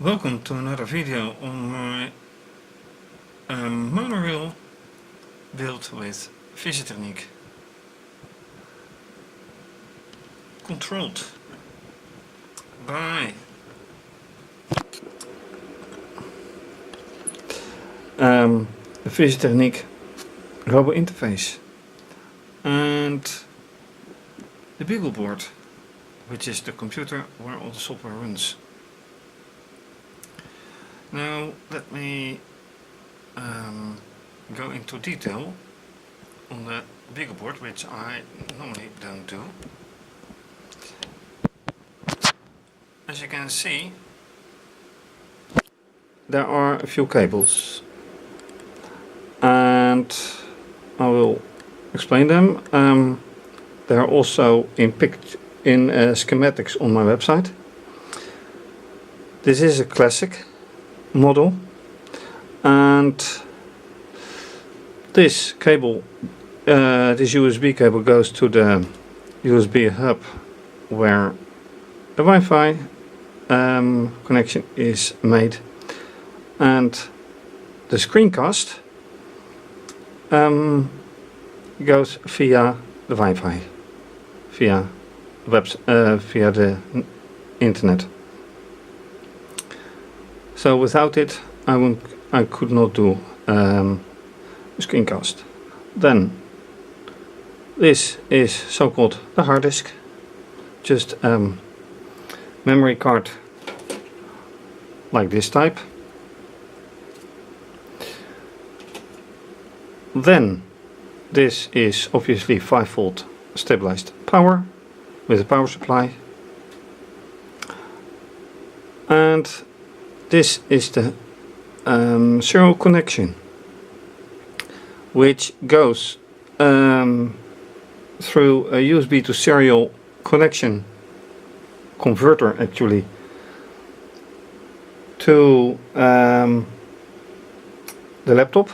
Welcome to another video on my monorail built with fischertechnik, controlled by the fischertechnik robo interface and the BeagleBoard, which is the computer where all the software runs. Now let me go into detail on the BeagleBoard, which I normally don't do. As you can see, there are a few cables and I will explain them. They are also in schematics on my website. This is a classic model, and this cable, this USB cable, goes to the USB hub where the Wi-Fi connection is made, and the screencast goes via the Wi-Fi, via the internet. So without it, I could not do a screencast. Then this is so-called the hard disk, just memory card like this type. Then this is obviously 5-volt stabilized power with a power supply, and this is the serial connection, which goes through a USB to serial connection converter, actually, to the laptop,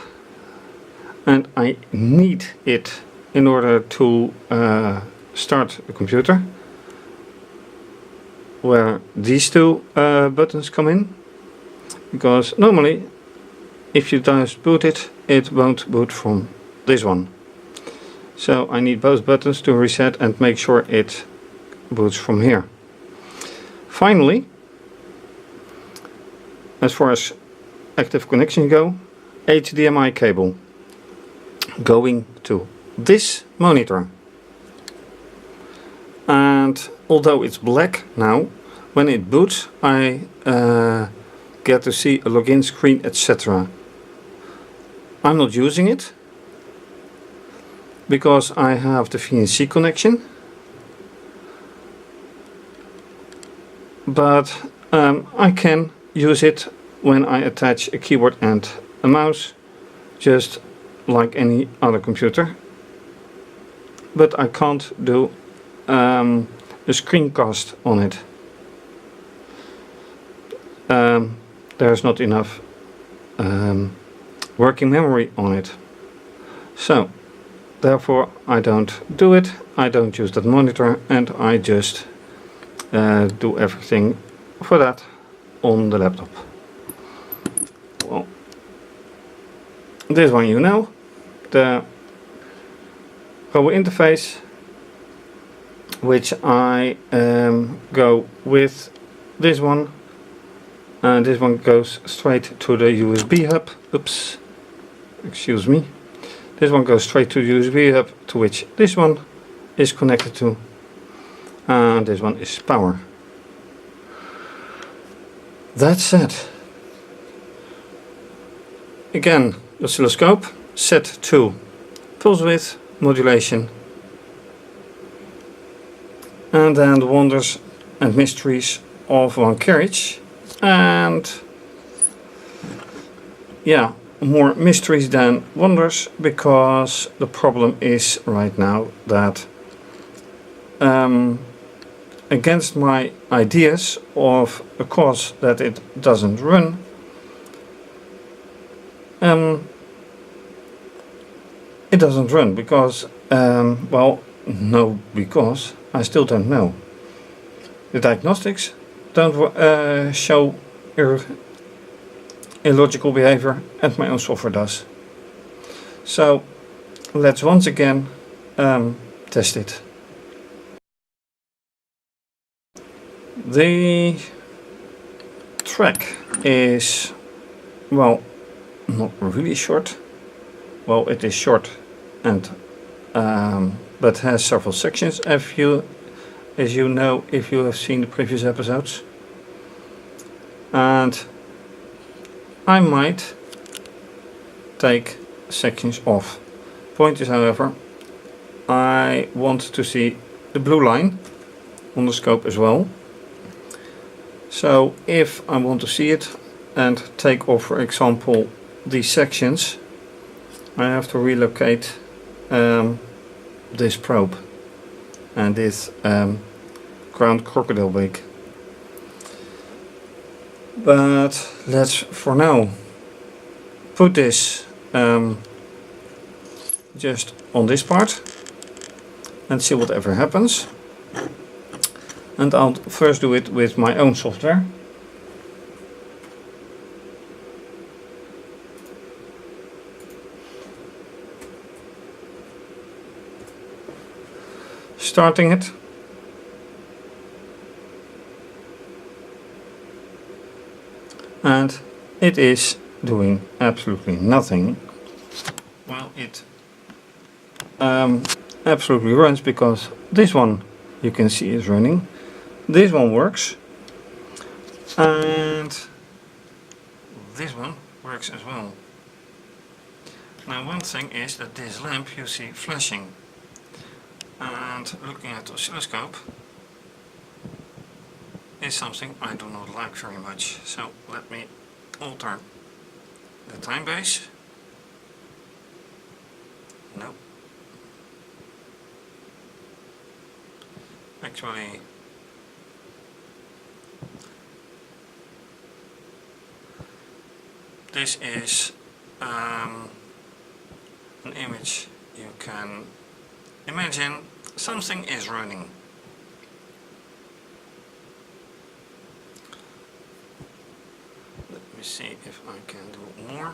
and I need it in order to start the computer, where these two buttons come in. Because normally, if you just boot it, it won't boot from this one. So I need both buttons to reset and make sure it boots from here. Finally, as far as active connections go, HDMI cable going to this monitor. And although it's black now, when it boots, I get to see a login screen, etc. I'm not using it because I have the VNC connection, but I can use it when I attach a keyboard and a mouse, just like any other computer, but I can't do a screencast on it. There's not enough working memory on it, so therefore I don't do it. I don't use that monitor, and I just do everything for that on the laptop. Well, this one, you know, the robo interface, which I go with this one. And this one goes straight to the USB hub. Oops, excuse me. This one goes straight to the USB hub, to which this one is connected to, and this one is power. That's it. Again, oscilloscope set to pulse width modulation, and then the wonders and mysteries of one Carriage. And yeah, more mysteries than wonders, because the problem is right now that against my ideas of a cause that it doesn't run, it doesn't run because well, no, because I still don't know. The diagnostics don't show illogical behavior, and my own software does. So let's once again test it. The track is, well, not really short. Well, it is short and but has several sections, as you know if you have seen the previous episodes. And I might take sections off. Point is, however, I want to see the blue line on the scope as well. So if I want to see it and take off, for example, these sections, I have to relocate this probe and this ground crocodile beak. But let's for now put this just on this part and see whatever happens. And I'll first do it with my own software. Starting it. And it is doing absolutely nothing. Well, it absolutely runs, because this one you can see is running. This one works. And this one works as well. Now, one thing is that this lamp you see flashing. And looking at the oscilloscope is something I do not like very much. So let me alter the time base. No. Actually, this is an image you can imagine. Something is running. Let me see if I can do more.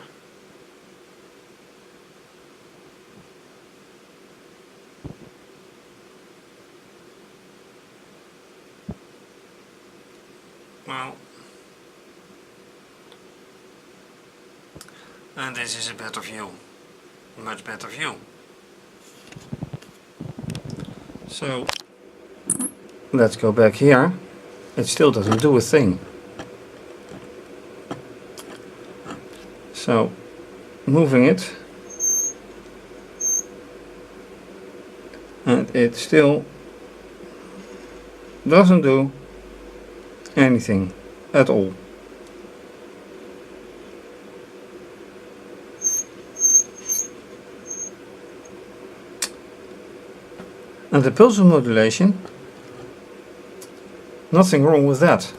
Well, and this is a better view, much better view. So let's go back here. It still doesn't do a thing. So moving it, and it still doesn't do anything at all. And the pulse modulation, nothing wrong with that,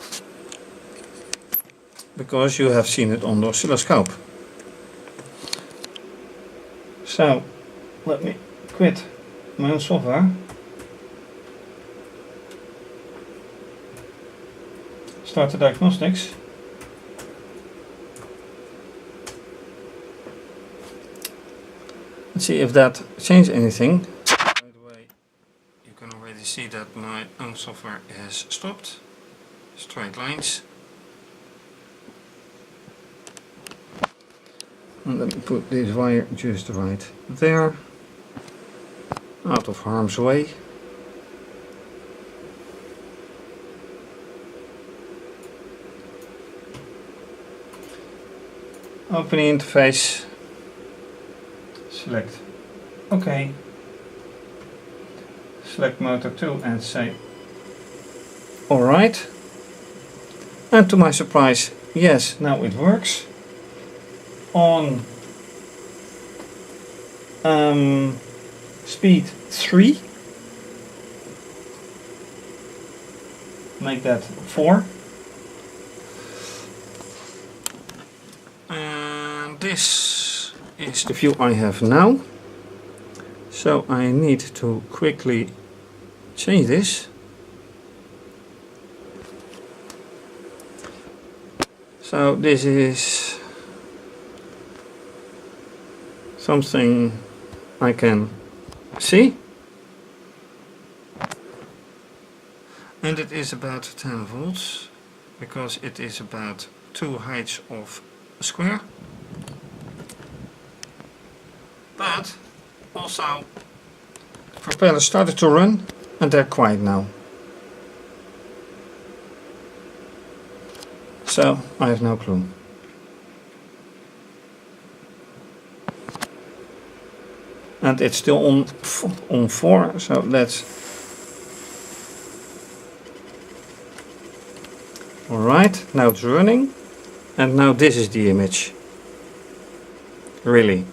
because you have seen it on the oscilloscope. So let me quit my own software, start the diagnostics, let's see if that changed anything. See that my own software has stopped. Straight lines. And let me put this wire just right there, out of harm's way. Open the interface, select OK. Select motor 2 and say alright, and to my surprise, yes, now it works. On speed 3, make that 4, and this is the view I have now. So I need to quickly change this. So this is something I can see, and it is about 10 volts because it is about 2 heights of a square, but also propellers started to run and they're quiet now. So I have no clue. And it's still on 4, so that's alright. Now it's running, and now this is the image. Really.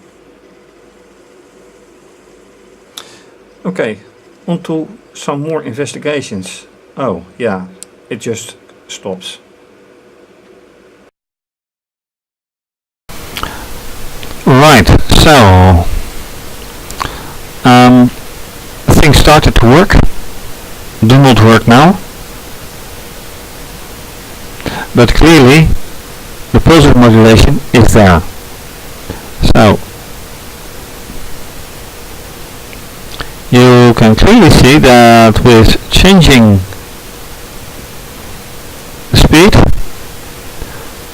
Okay, on to some more investigations. Oh yeah, it just stops. Right, so things started to work, do not work now, but clearly the pulse modulation is there. So you can clearly see that with changing the speed,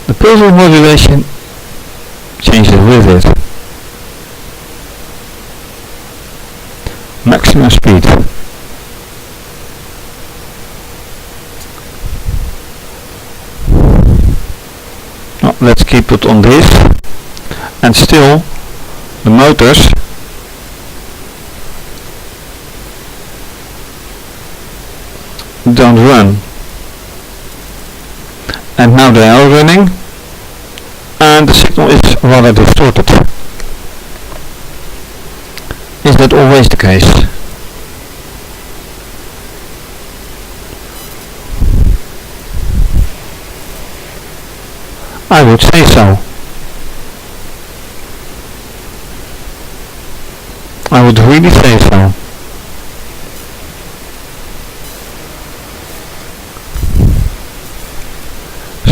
the pulse modulation changes with it. Maximum speed. Now, let's keep it on this, and still the motors don't run, and now they are running, and the signal is rather distorted. Is that always the case? I would say so. I would really say so.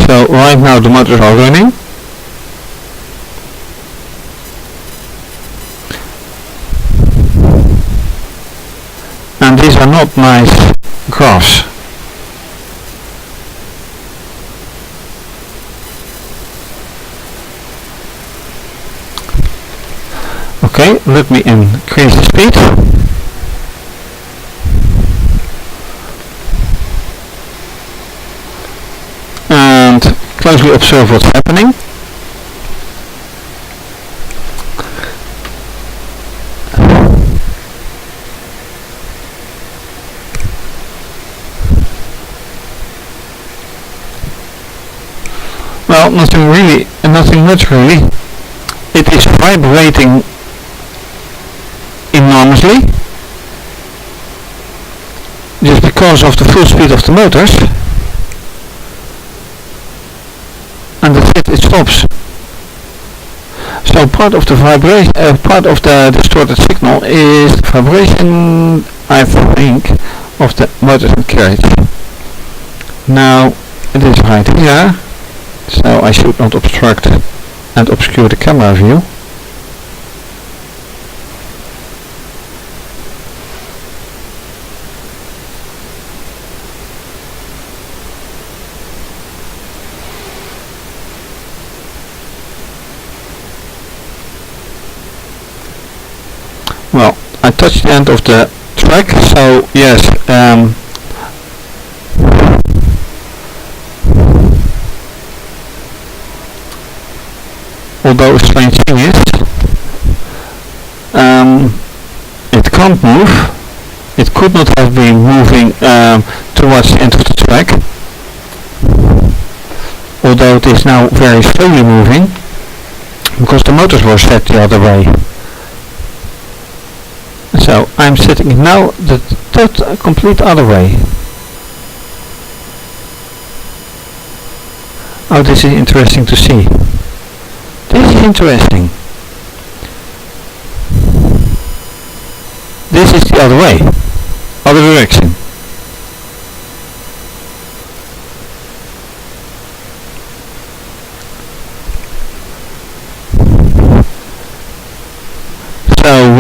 So right now the motors are running. And these are not nice graphs. Okay, let me increase the speed. And closely observe what's happening. Well, nothing much really. It is vibrating enormously, just because of the full speed of the motors, and that's it, it stops. So part of the vibration, part of the distorted signal is the vibration, I think, of the motors and carriage. Now it is right here, so I should not obstruct and obscure the camera view. Well, I touched the end of the track, so yes, although a strange thing is, it can't move. It could not have been moving towards the end of the track, although it is now very slowly moving, because the motors were set the other way. So I'm setting it now the complete other way. Oh, this is interesting to see. This is interesting. This is the other way, other direction.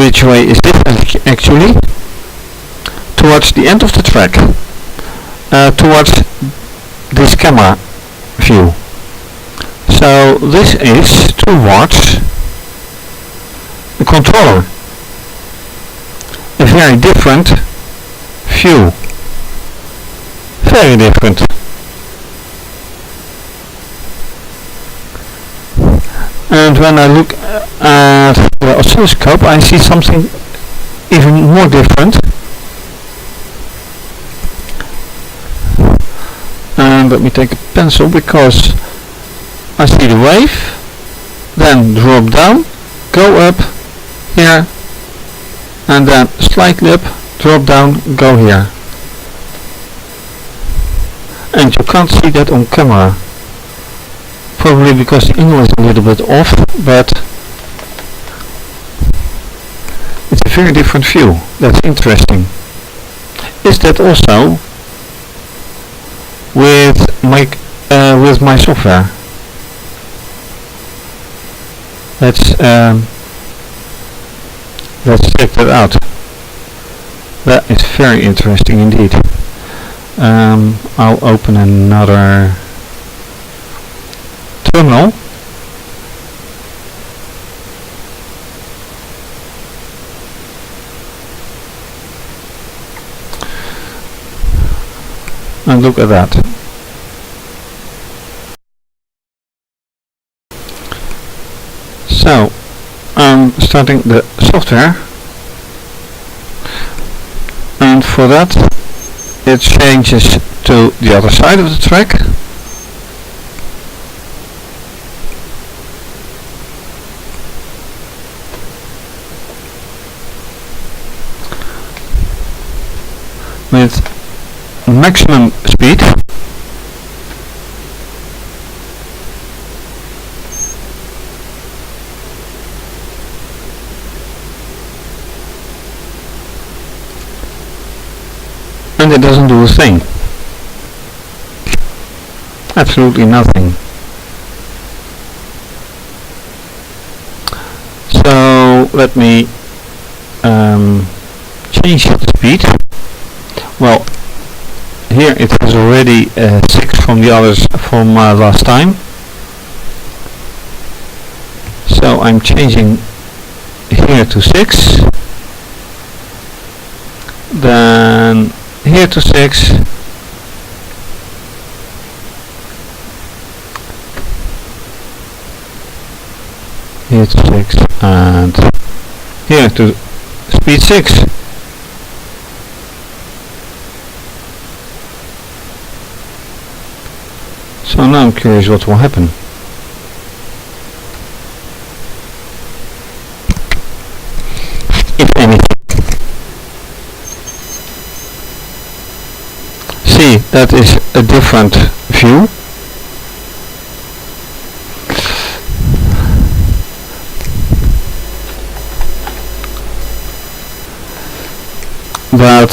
which way is this actually? Towards the end of the track, towards this camera view. So this is towards the controller. A very different view. Very different. And when I look at the oscilloscope, I see something even more different. And let me take a pencil, because I see the wave, then drop down, go up here, and then slightly up, drop down, go here. And you can't see that on camera. Probably because the angle is a little bit off, but it's a very different view. That's interesting. Is that also with my software? Let's check that out. That is very interesting indeed. I'll open another terminal. And look at that. So I'm starting the software, and for that it changes to the other side of the track. With maximum speed. And it doesn't do a thing. Absolutely nothing. So let me change the speed. Well, here it has already 6 from the others from last time. So I'm changing here to 6. Then here to 6. Here to 6 and here to speed 6. So now I'm curious what will happen. If anything. See, that is a different view. But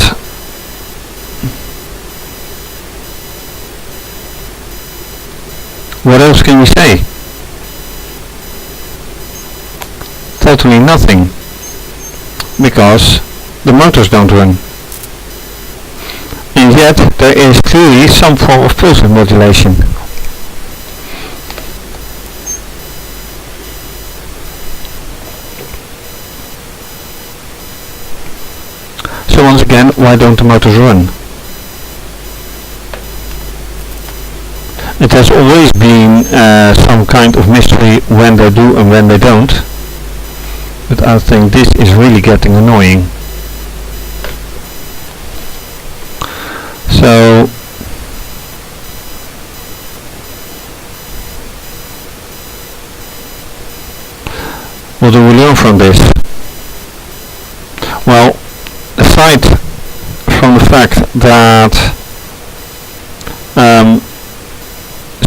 what else can we say? Totally nothing, because the motors don't run. And yet there is clearly some form of pulse modulation. So once again, why don't the motors run? It has always been some kind of mystery when they do and when they don't. But I think this is really getting annoying. So what do we learn from this? Well, aside from the fact that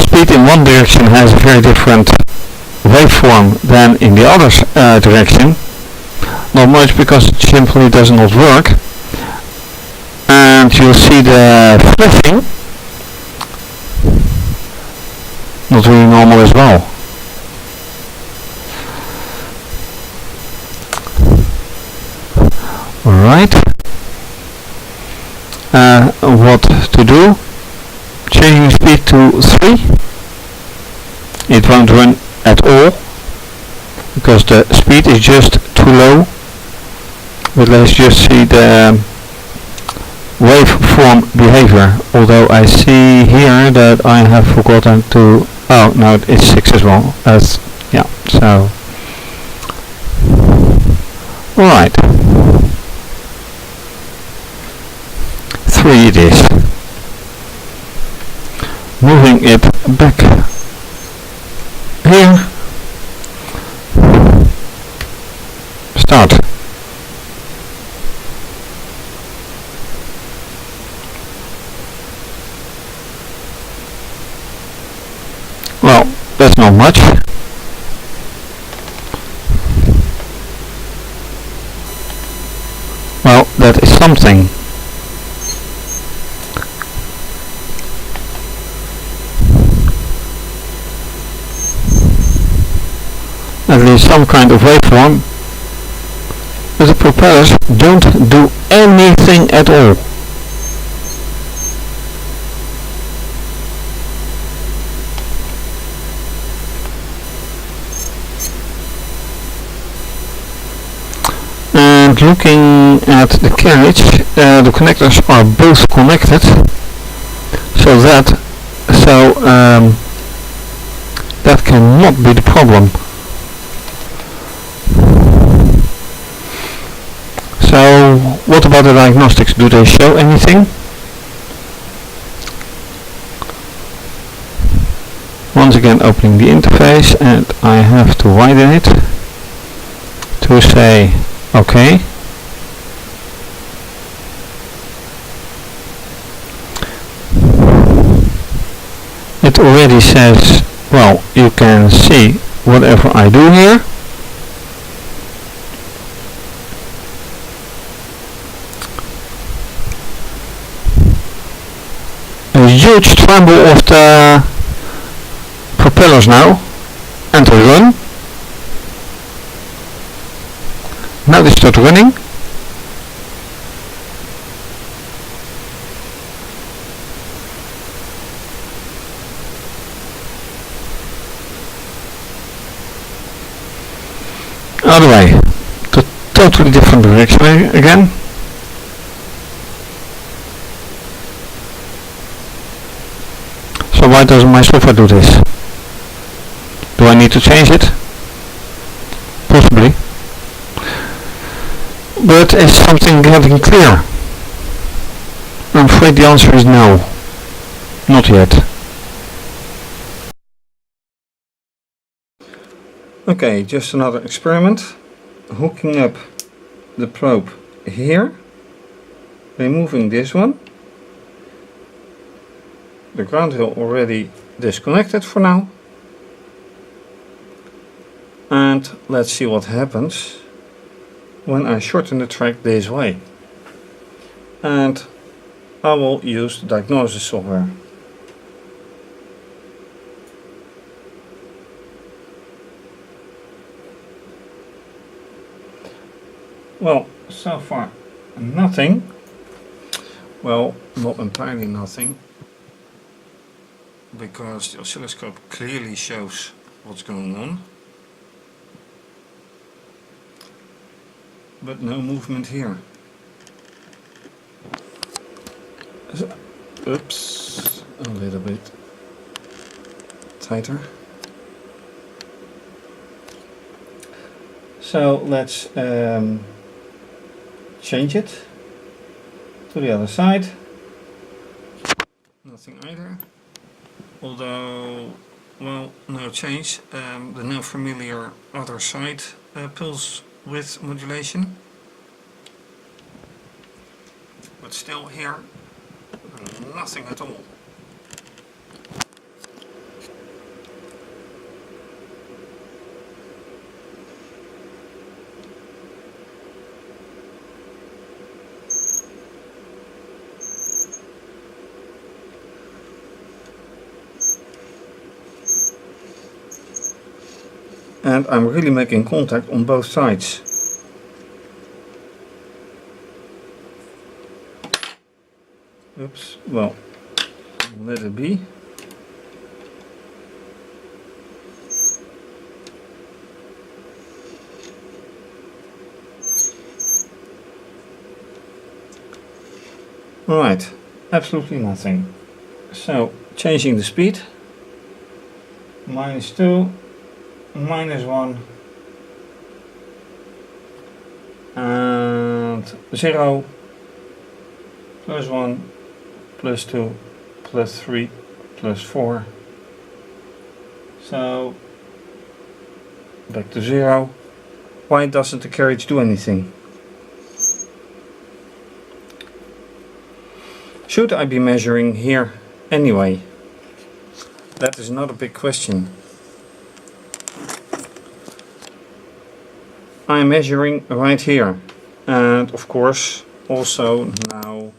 speed in one direction has a very different waveform than in the other direction, not much, because it simply does not work. And you'll see the flashing not really normal as well. Alright. What to do? Changing speed to 3. It won't run at all because the speed is just too low. But let's just see the waveform behavior. Although I see here that I have forgotten to. Oh no, it's 6 as well. Yeah. So. Alright. 3 it is. Moving it back here. Start. Well, that's not much. Well, that is something. At least some kind of waveform, but the propellers don't do anything at all. And looking at the carriage, the connectors are both connected, so that cannot be the problem. So what about the diagnostics? Do they show anything? Once again opening the interface, and I have to widen it to say OK. It already says, well, you can see whatever I do here. A huge tremble of the propellers now, and they run. Now they start running. Other way, to totally different direction again. So why doesn't my software do this? Do I need to change it? Possibly. But is something getting clear? I'm afraid the answer is no. Not yet. Okay, just another experiment. Hooking up the probe here. Removing this one. The ground rail already disconnected for now. And let's see what happens when I shorten the track this way. And I will use the diagnose software. Well, so far nothing. Well, not entirely nothing, because the oscilloscope clearly shows what's going on, but no movement here. So, oops, a little bit tighter. So let's change it to the other side. Nothing either. Although, well, no change. The now familiar other side pulse width modulation. But still here, nothing at all. And I'm really making contact on both sides. Oops, well, let it be. Right, absolutely nothing. So, changing the speed. -2, -1, and 0, +1, +2, +3, +4. So, back to 0. Why doesn't the carriage do anything? Should I be measuring here anyway? That is not a big question. I'm measuring right here, and of course also now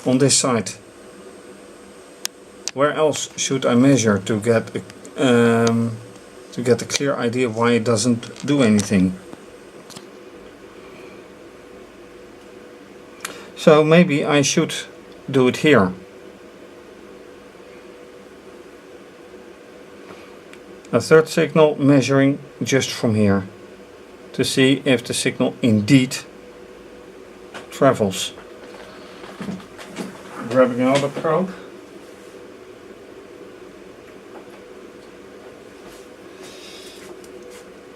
on this side. Where else should I measure to get a clear idea why it doesn't do anything? So maybe I should do it here. A third signal measuring just from here to see if the signal indeed travels. Grabbing another probe.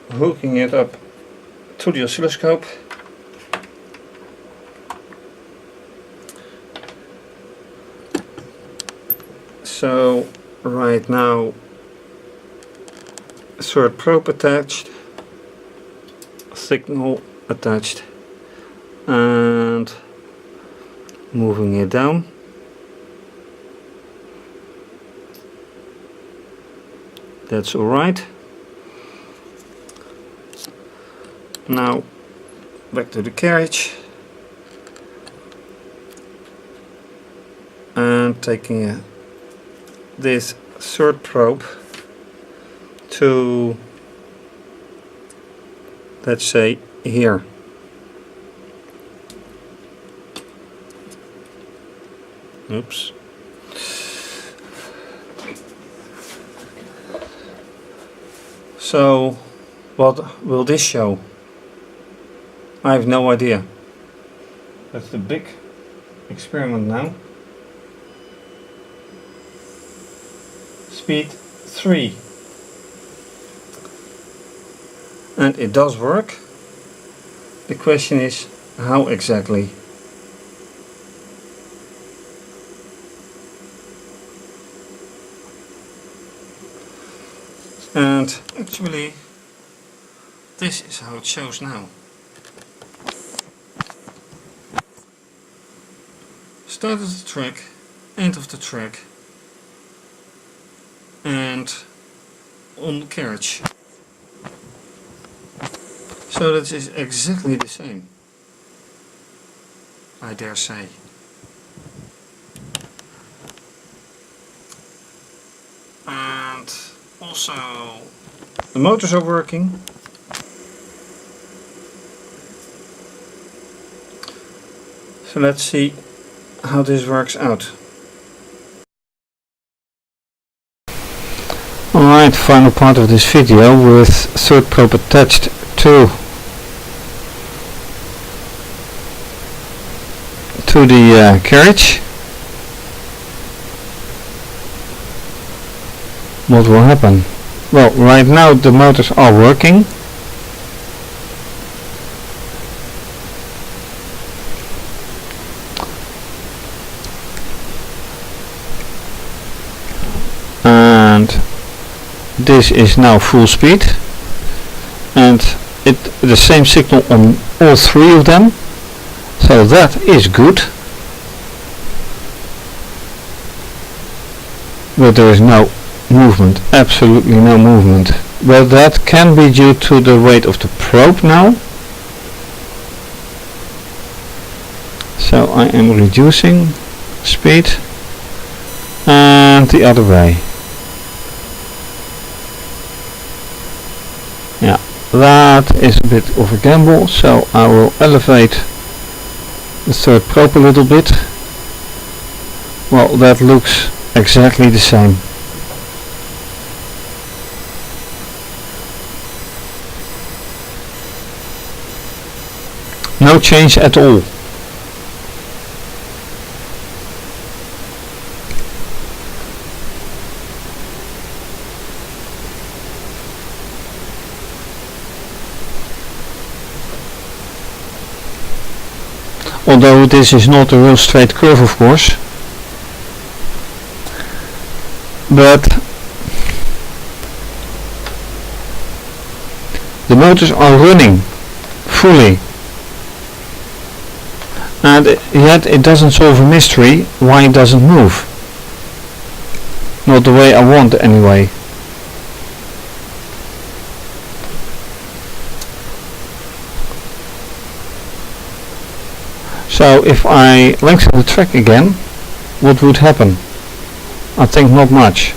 Hooking it up to the oscilloscope. So right now, third probe attached, signal attached, and moving it down. That's alright. Now back to the carriage and taking this third probe to, let's say, here. Oops. So what will this show? I have no idea. That's the big experiment now. Speed 3. And it does work. The question is how exactly. And actually this is how it shows now. Start of the track, end of the track, and on the carriage. So that is exactly the same, I dare say. And also the motors are working. So let's see how this works out. Alright, final part of this video with third probe attached to the carriage. What will happen? Well, right now the motors are working. And this is now full speed, and the same signal on all three of them, so that is good. But there is no movement, absolutely no movement. But that can be due to the weight of the probe now. So I am reducing speed and the other way. Yeah, that is a bit of a gamble, so I will elevate the third probe a little bit. Well, that looks exactly the same. No change at all. Although this is not a real straight curve, of course, but the motors are running fully, and yet it doesn't solve a mystery why it doesn't move. Not the way I want anyway. So if I lengthen the track again, what would happen? I think not much,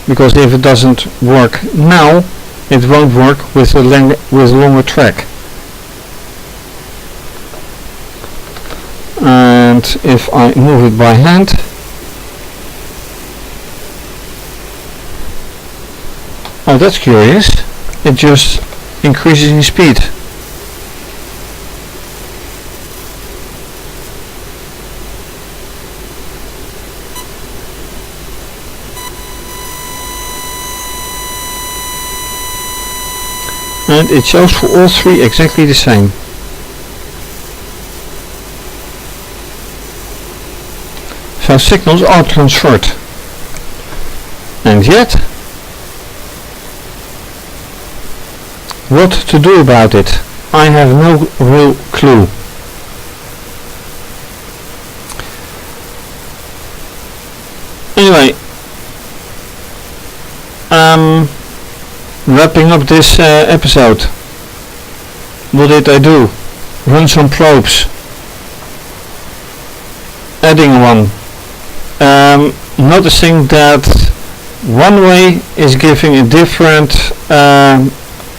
because if it doesn't work now, it won't work with a longer track. And if I move it by hand, oh, that's curious, it just increases in speed. And it shows for all three exactly the same. So signals are transferred. And yet, what to do about it? I have no real clue. Anyway, wrapping up this episode. What did I do? Run some probes. Adding one. Noticing that one way is giving a different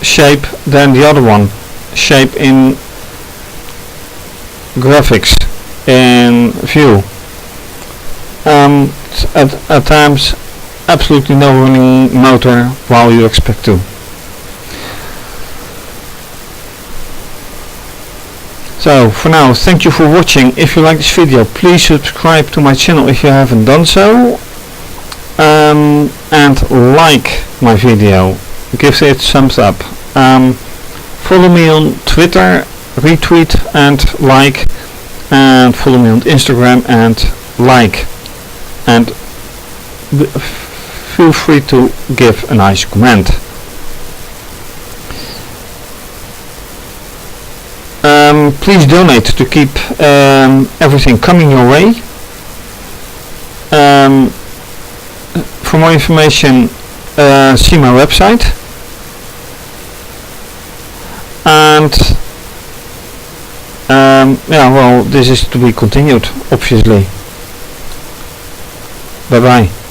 shape than the other one. Shape in graphics, in view. At times absolutely no running motor while you expect to. So for now, thank you for watching. If you like this video, please subscribe to my channel if you haven't done so, and like my video, give it a thumbs up. Follow me on Twitter, retweet and like, and follow me on Instagram and like, and feel free to give a nice comment. Please donate to keep everything coming your way. For more information, see my website. And yeah, well, this is to be continued, obviously. Bye bye.